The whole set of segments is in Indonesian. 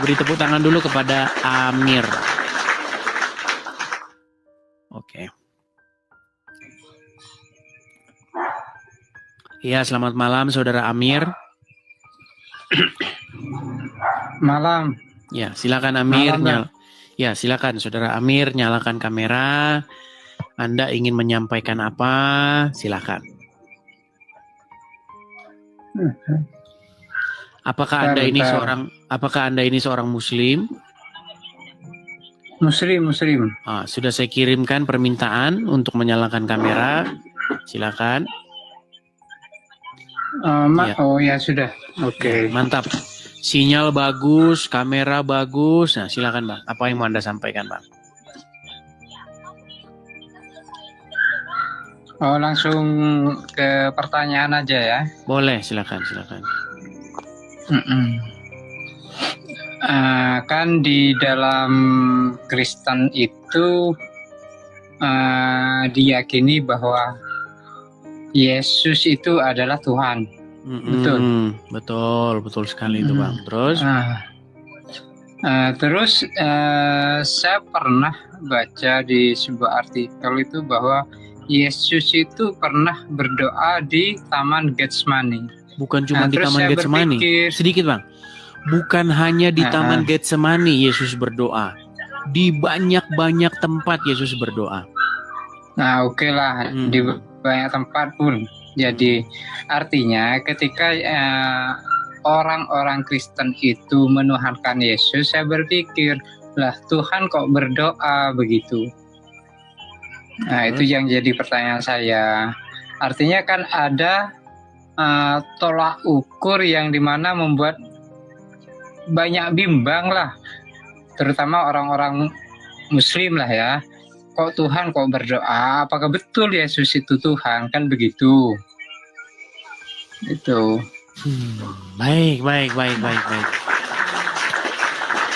Beri tepuk tangan dulu kepada Amir. Oke. Ya, selamat malam Saudara Amir. Malam. Ya, silakan Amir. Malam, Ya, silakan Saudara Amir, nyalakan kamera. Anda ingin menyampaikan apa? Silakan. Apakah Anda ini seorang Muslim? Muslim. Sudah saya kirimkan permintaan untuk menyalakan kamera. Silakan. Oh ya sudah. Oke. Ya, mantap. Sinyal bagus, kamera bagus. Nah, silakan Bang. Apa yang mau Anda sampaikan, Bang? Oh, langsung ke pertanyaan aja ya. Boleh, silakan. Kan di dalam Kristen itu diyakini bahwa Yesus itu adalah Tuhan. Betul sekali itu Bang. Terus? Terus saya pernah baca di sebuah artikel itu bahwa Yesus itu pernah berdoa di Taman Getsemani. Bukan cuma di Taman Getsemani. Sedikit Bang. Bukan hanya di Taman Getsemani Yesus berdoa. Di banyak tempat Yesus berdoa. Nah, oke lah. Di banyak tempat pun. Jadi artinya ketika orang-orang Kristen itu menuhankan Yesus, saya berpikir, lah Tuhan kok berdoa begitu? Nah, itu yang jadi pertanyaan saya. Artinya kan ada tolak ukur yang dimana membuat banyak bimbang lah, terutama orang-orang Muslim lah ya. Kok Tuhan kok berdoa? Apakah betul Yesus itu Tuhan? Kan begitu. Itu. Baik.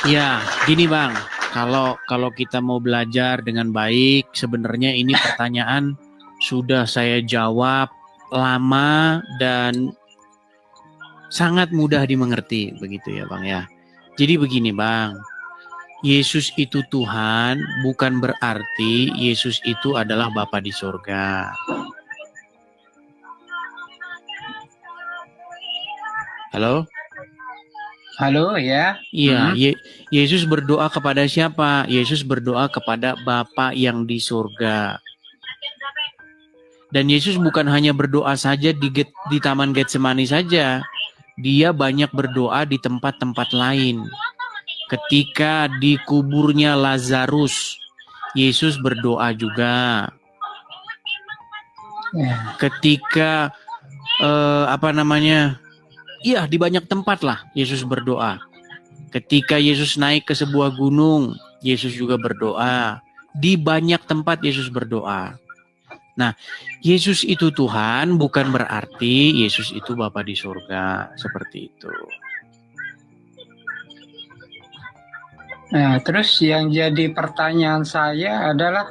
Ya, gini Bang. Kalau kita mau belajar dengan baik, sebenarnya ini pertanyaan sudah saya jawab lama dan sangat mudah dimengerti, begitu ya Bang ya. Jadi begini Bang. Yesus itu Tuhan bukan berarti Yesus itu adalah Bapa di surga. Halo ya. Iya, Yesus berdoa kepada siapa? Yesus berdoa kepada Bapa yang di surga. Dan Yesus bukan hanya berdoa saja di Taman Getsemani saja. Dia banyak berdoa di tempat-tempat lain. Ketika di kuburnya Lazarus, Yesus berdoa juga. Ketika di banyak tempat lah Yesus berdoa. Ketika Yesus naik ke sebuah gunung, Yesus juga berdoa. Di banyak tempat Yesus berdoa. Nah, Yesus itu Tuhan bukan berarti Yesus itu Bapa di surga, seperti itu. Nah, terus yang jadi pertanyaan saya adalah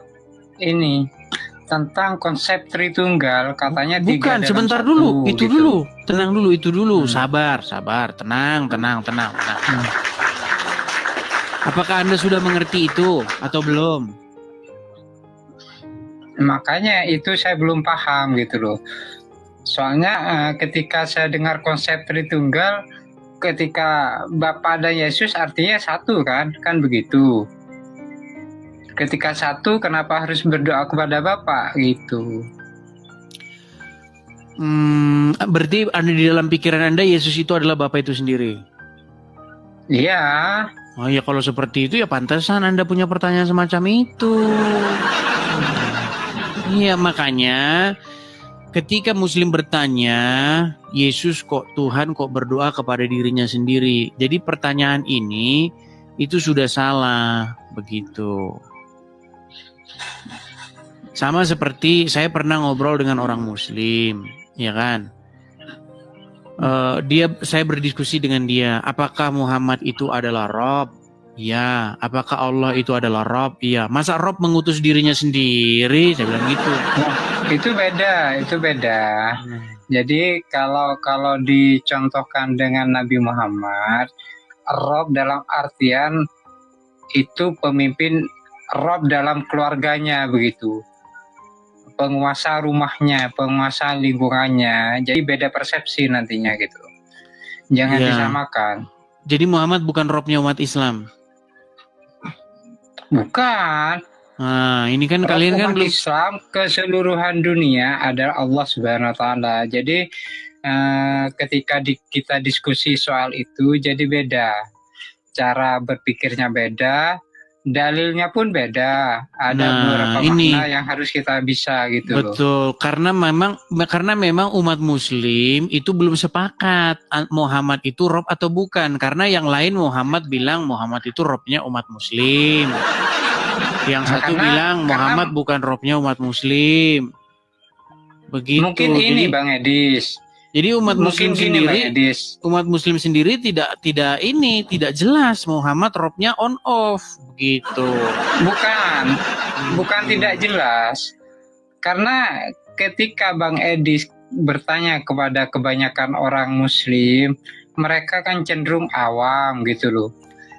ini tentang konsep Tritunggal, katanya bukan, sebentar dulu, itu dulu, tenang dulu, itu dulu, sabar, tenang. Apakah Anda sudah mengerti itu atau belum? Makanya itu saya belum paham gitu loh. Soalnya ketika saya dengar konsep Tritunggal, ketika Bapa dan Yesus artinya satu kan begitu. Ketika satu, kenapa harus berdoa kepada Bapa gitu? Berarti Anda di dalam pikiran Anda Yesus itu adalah Bapa itu sendiri? Iya. Oh ya, kalau seperti itu ya pantasan Anda punya pertanyaan semacam itu. Iya, makanya ketika Muslim bertanya, Yesus kok Tuhan kok berdoa kepada dirinya sendiri. Jadi pertanyaan ini itu sudah salah, begitu. Sama seperti saya pernah ngobrol dengan orang Muslim, ya kan? Saya berdiskusi dengan dia, apakah Muhammad itu adalah Rob? Ya. Apakah Allah itu adalah Rob? Iya. Masa Rob mengutus dirinya sendiri? Saya bilang gitu. Nah, itu beda. Jadi kalau dicontohkan dengan Nabi Muhammad, Rob dalam artian itu pemimpin Rob dalam keluarganya begitu. Penguasa rumahnya, penguasa lingkungannya. Jadi beda persepsi nantinya gitu. Jangan Iya. disamakan. Jadi Muhammad bukan Robnya umat Islam. Bukan. Nah, ini kan Rob kalian kan umat belum. Islam keseluruhan dunia adalah Allah Subhanahu wa taala. Jadi ketika kita diskusi soal itu jadi beda. Cara berpikirnya beda, dalilnya pun beda. Ada Nah, beberapa ini. makna yang harus kita bisa gitu loh. Betul, karena memang umat Muslim itu belum sepakat Muhammad itu Rob atau bukan. Karena yang lain Muhammad bilang Muhammad itu Robnya umat Muslim. Yang Nah, satu bilang Muhammad bukan Robnya umat Muslim. Begitu. Mungkin ini Bang Edis. Jadi umat Mungkin Muslim gini Bang sendiri, Edis. umat Muslim sendiri tidak jelas Muhammad Robnya on off begitu. Bukan tidak jelas. Karena ketika Bang Edis bertanya kepada kebanyakan orang Muslim, mereka kan cenderung awam gitu loh.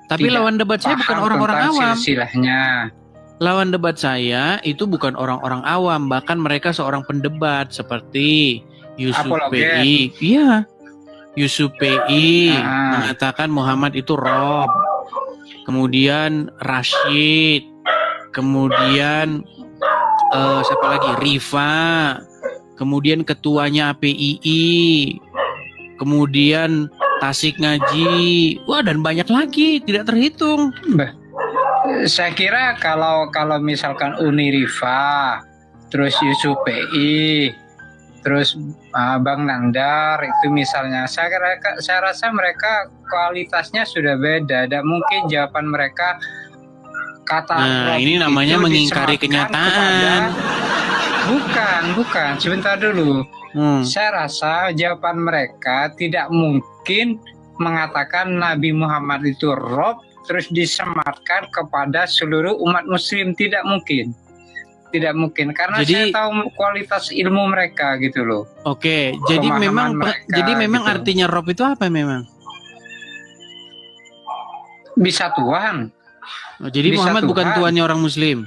Tapi Tidak lawan debat saya bukan orang-orang awam. Silsilahnya. Lawan debat saya itu bukan orang-orang awam, bahkan mereka seorang pendebat seperti Yusuf Apologet. PI. Iya. Yusuf PI mengatakan Muhammad itu Rob. Kemudian Rashid. Kemudian siapa lagi? Rifa. Kemudian ketuanya APII. Kemudian Tasik Ngaji. Wah, dan banyak lagi, tidak terhitung. Saya kira kalau misalkan Uni Rifa, terus Yusuf PI, terus Bang Nandar itu misalnya, saya rasa mereka kualitasnya sudah beda dan mungkin jawaban mereka kata ini namanya mengingkari kenyataan. Bukan, sebentar dulu. Saya rasa jawaban mereka tidak mungkin mengatakan Nabi Muhammad itu Rob terus disematkan kepada seluruh umat Muslim, tidak mungkin karena saya tahu kualitas ilmu mereka gitu loh. Oke, jadi memang gitu. Artinya Rob itu apa memang? Bisa Tuhan. Jadi bisa Muhammad Tuhan. Bukan Tuhannya orang Muslim.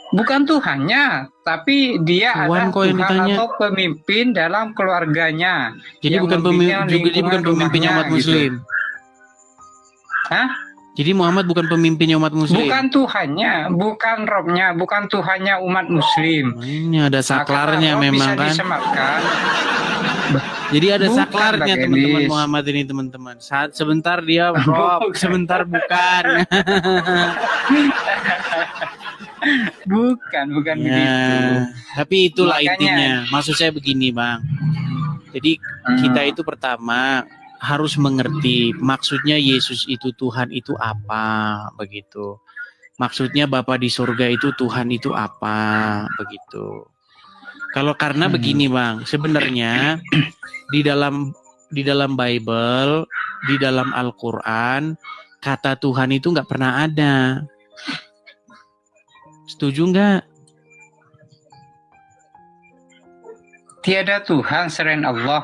Bukan Tuhannya, tapi dia adalah Tuhan atau pemimpin dalam keluarganya. Jadi bukan pemimpinnya umat Muslim. Gitu. Hah? Jadi Muhammad bukan pemimpinnya umat Muslim. Bukan Tuhannya, bukan Robnya, bukan Tuhannya umat Muslim. Ini ada saklarnya memang kan. Disematkan. Jadi ada saklarnya teman-teman Muhammad ini teman-teman. Sebentar dia Rob, sebentar bukan. bukan begitu. Tapi itulah intinya. Maksud saya begini, Bang. Jadi kita itu pertama harus mengerti maksudnya Yesus itu Tuhan itu apa begitu. Maksudnya Bapa di surga itu Tuhan itu apa begitu. Kalau karena begini Bang, sebenarnya di dalam Bible, di dalam Al-Qur'an kata Tuhan itu nggak pernah ada. Setuju nggak? Tiada Tuhan selain Allah.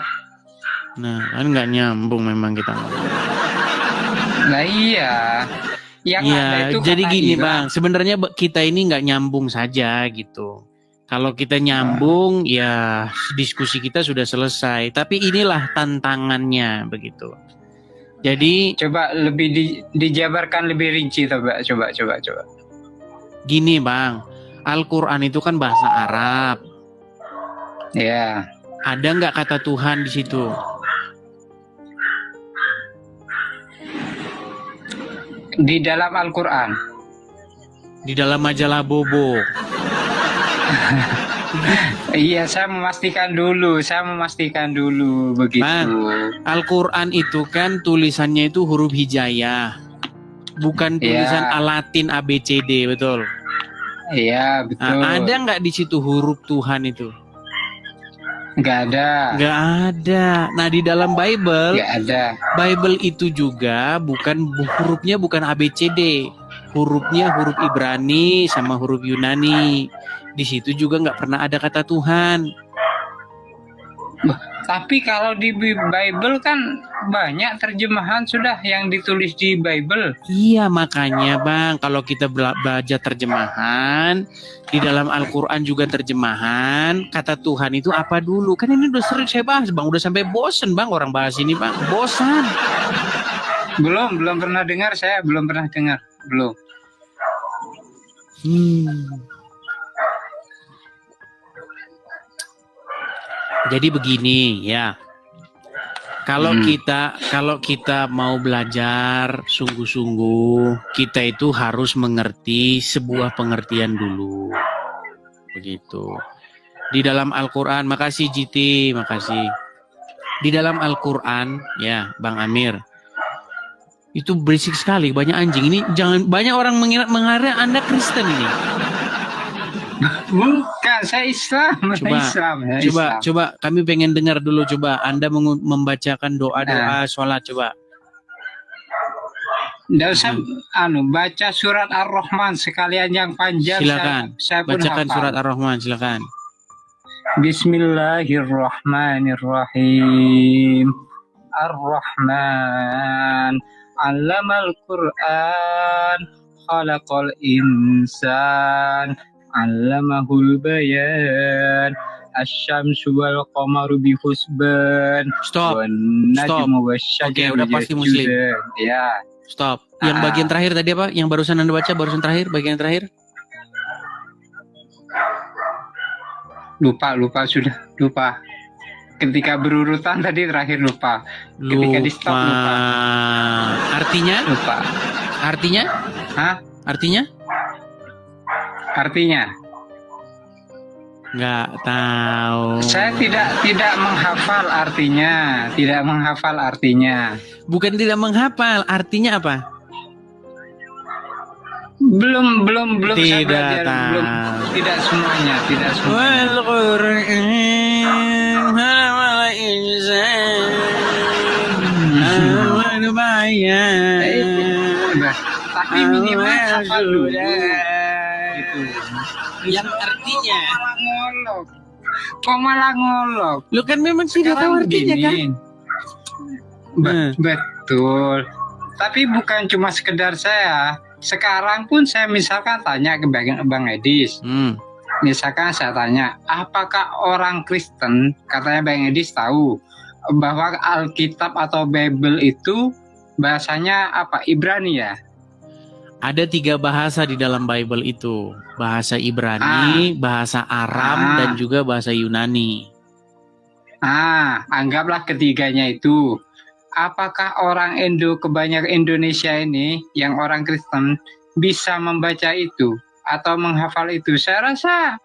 Nah, kan nggak nyambung memang kita ngomong. Nah iya. Yang ada itu jadi gini Bang, sebenarnya kita ini nggak nyambung saja gitu. Kalau kita nyambung, ya diskusi kita sudah selesai. Tapi inilah tantangannya begitu. Jadi coba lebih dijabarkan lebih rinci, coba. Gini Bang, Al-Quran itu kan bahasa Arab. Ya. Ada nggak kata Tuhan di situ? Di dalam Al-Quran. Di dalam majalah Bobo. Iya, saya memastikan dulu begitu. Bang, Al-Quran itu kan tulisannya itu huruf hijayah, bukan tulisan Latin ABCD, betul? Iya, betul. Nah, ada nggak di situ huruf Tuhan itu? Nggak ada. Nah, di dalam Bible, nggak ada. Bible itu juga hurufnya bukan ABCD, hurufnya huruf Ibrani sama huruf Yunani. Di situ juga nggak pernah ada kata Tuhan. Tapi kalau di Bible kan banyak terjemahan sudah yang ditulis di Bible. Iya, makanya Bang, kalau kita belajar terjemahan, di dalam Al-Quran juga terjemahan, kata Tuhan itu apa dulu? Kan ini udah sering saya bahas Bang, udah sampai bosen Bang orang bahas ini Bang, bosan. Belum pernah dengar, saya belum pernah dengar, belum. Jadi begini ya. Kalau kita mau belajar sungguh-sungguh, kita itu harus mengerti sebuah pengertian dulu. Begitu. Di dalam Al-Qur'an, makasih GT, makasih. Di dalam Al-Qur'an ya, Bang Amir. Itu berisik sekali, banyak anjing. Ini jangan banyak orang mengira Anda Kristen ini. Bukan, saya Islam. Coba kami pengen dengar dulu, coba Anda membacakan doa-doa sholat, coba. Nggak usah baca surat Ar-Rahman sekalian yang panjang. Silakan. Saya pun Bacakan hafal. surat Ar-Rahman, silakan. Bismillahirrahmanirrahim. Ar-Rahman 'allamal Qur'an, khalaqal insan, 'allamahul bayan, asy-syamsu wal qamaru bihusban, Stop. wan najmu wasyajaru Oke, udah pasti Muslim. Ya. Stop. Yang bagian terakhir tadi apa? Yang barusan Anda baca, bagian terakhir? Lupa. Ketika berurutan tadi terakhir lupa. Ketika di stop lupa. Artinya? Lupa. Artinya? Hah? Artinya? Nggak tahu. Saya tidak menghafal artinya. Bukan tidak menghafal, artinya apa? Belum saya Tidak belajar, tahu. tidak semuanya. Wal Qur'an halamal insan halamal bayan. Tapi minimal hafal dulu. Gitu. Yang artinya Kok malah ngolok? lu kan memang tidak tahu artinya kan? Betul. Tapi bukan cuma sekedar saya. Sekarang pun saya misalkan tanya ke Bang Edis. Misalkan saya tanya, apakah orang Kristen, katanya Bang Edis tahu bahwa Alkitab atau Bible itu bahasanya apa? Ibrani ya? Ada 3 bahasa di dalam Bible itu. Bahasa Ibrani, bahasa Aram, dan juga bahasa Yunani. Anggaplah ketiganya itu. Apakah orang kebanyakan Indonesia ini, yang orang Kristen, bisa membaca itu atau menghafal itu? Saya rasa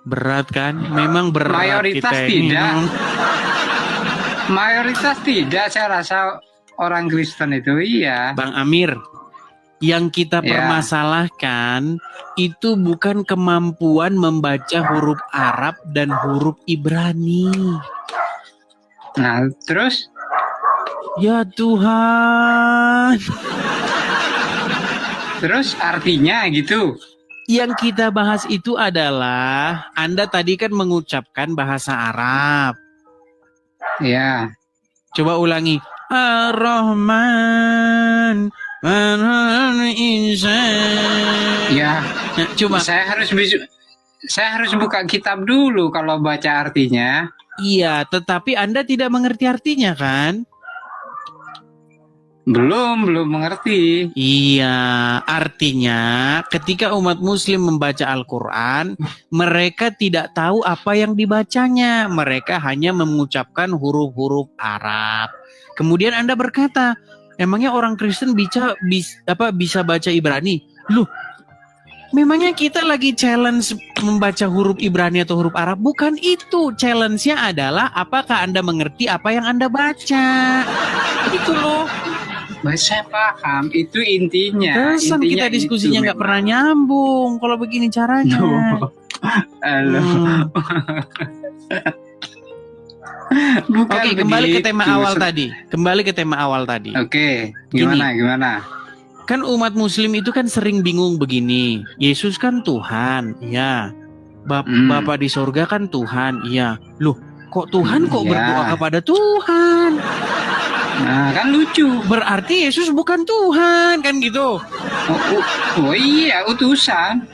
berat kan? Memang berat. Mayoritas kita tidak. ini. Mayoritas tidak, saya rasa orang Kristen itu, iya. Bang Amir, yang kita permasalahkan itu bukan kemampuan membaca huruf Arab dan huruf Ibrani. Nah, terus? Ya Tuhan. Terus artinya gitu. Yang kita bahas itu adalah, Anda tadi kan mengucapkan bahasa Arab. Ya. Coba ulangi. Ar-Rahman. Ya. Coba. Saya harus buka kitab dulu kalau baca artinya. Iya, tetapi Anda tidak mengerti artinya kan? Belum mengerti. Iya, artinya ketika umat muslim membaca Al-Quran, mereka tidak tahu apa yang dibacanya. Mereka hanya mengucapkan huruf-huruf Arab. Kemudian Anda berkata, emangnya orang Kristen bisa baca Ibrani? Loh, memangnya kita lagi challenge membaca huruf Ibrani atau huruf Arab? Bukan itu. Challenge-nya adalah apakah Anda mengerti apa yang Anda baca? Itu loh. Saya paham, itu intinya. Terusan kita diskusinya nggak pernah nyambung kalau begini caranya. Oke, kembali ke tema awal tadi. Oke, gimana? Kan umat muslim itu kan sering bingung begini. Yesus kan Tuhan, ya. Bapa di sorga kan Tuhan, iya. Loh, Kok Tuhan kok Iya. berdoa kepada Tuhan? Nah, kan lucu. Berarti Yesus bukan Tuhan, kan gitu. Oh iya, utusan.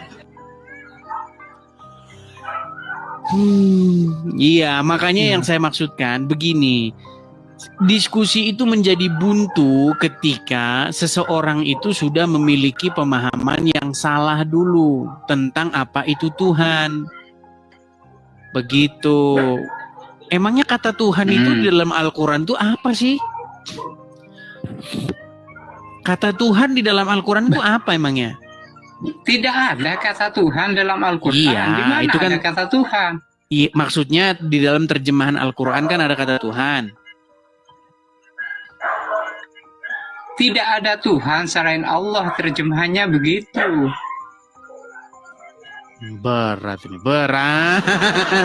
Iya, makanya yang saya maksudkan begini. Diskusi itu menjadi buntu ketika seseorang itu sudah memiliki pemahaman yang salah dulu tentang apa itu Tuhan. Begitu. Emangnya kata Tuhan itu di dalam Al-Quran itu apa sih? Kata Tuhan di dalam Al-Quran itu apa emangnya? Tidak ada kata Tuhan dalam Al-Quran. Iya, Di mana itu kan- ada kata Tuhan? Iya, maksudnya di dalam terjemahan Al-Quran kan ada kata Tuhan. Tidak ada Tuhan selain Allah, terjemahannya begitu. Berat ini, berat.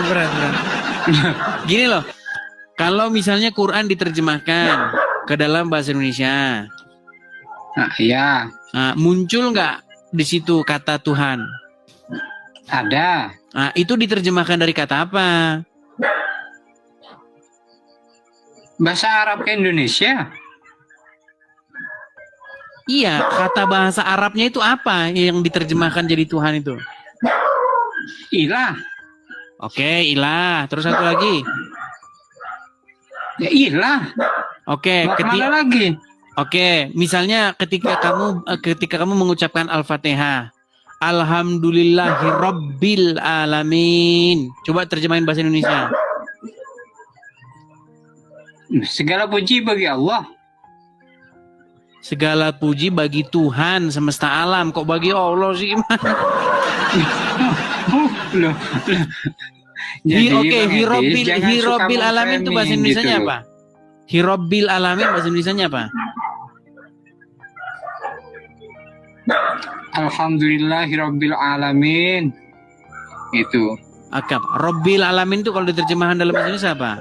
berat. Gini loh, kalau misalnya Quran diterjemahkan ke dalam bahasa Indonesia, Nah, ya, muncul nggak di situ kata Tuhan? ada. Nah, itu diterjemahkan dari kata apa? Bahasa Arab ke Indonesia. Iya, kata bahasa Arabnya itu apa yang diterjemahkan jadi Tuhan itu? Ilah. Oke, ilah. Terus satu lagi. Ya ilah. Oke, Mau kemana lagi? Oke, misalnya ketika kamu mengucapkan Al-Fatihah, Alhamdulillahirabbil alamin. Coba terjemahin bahasa Indonesia. Segala puji bagi Allah. Segala puji bagi Tuhan semesta alam. Kok bagi Allah sih? Loh. Oke, Bang Edis, jangan suka Hirabbil alamin itu bahasa memframing Indonesianya gitu. apa? Hirabbil alamin bahasa Indonesianya apa? Alhamdulillahirabbil alamin. Itu. Akab. Rabbil alamin itu kalau diterjemahkan dalam bahasa Indonesia apa?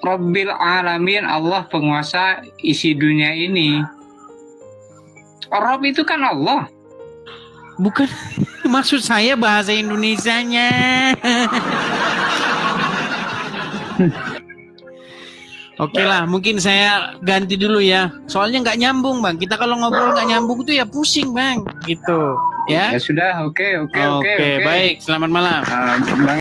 Rabbil alamin, Allah penguasa isi dunia ini. Rob itu kan Allah. Bukan. Maksud saya bahasa Indonesianya. Oke lah, mungkin saya ganti dulu ya. Soalnya nggak nyambung, Bang. Kita kalau ngobrol nggak nyambung tuh ya pusing, Bang. Gitu. Ya. Ya sudah, oke. Oke, baik. Selamat malam. Bang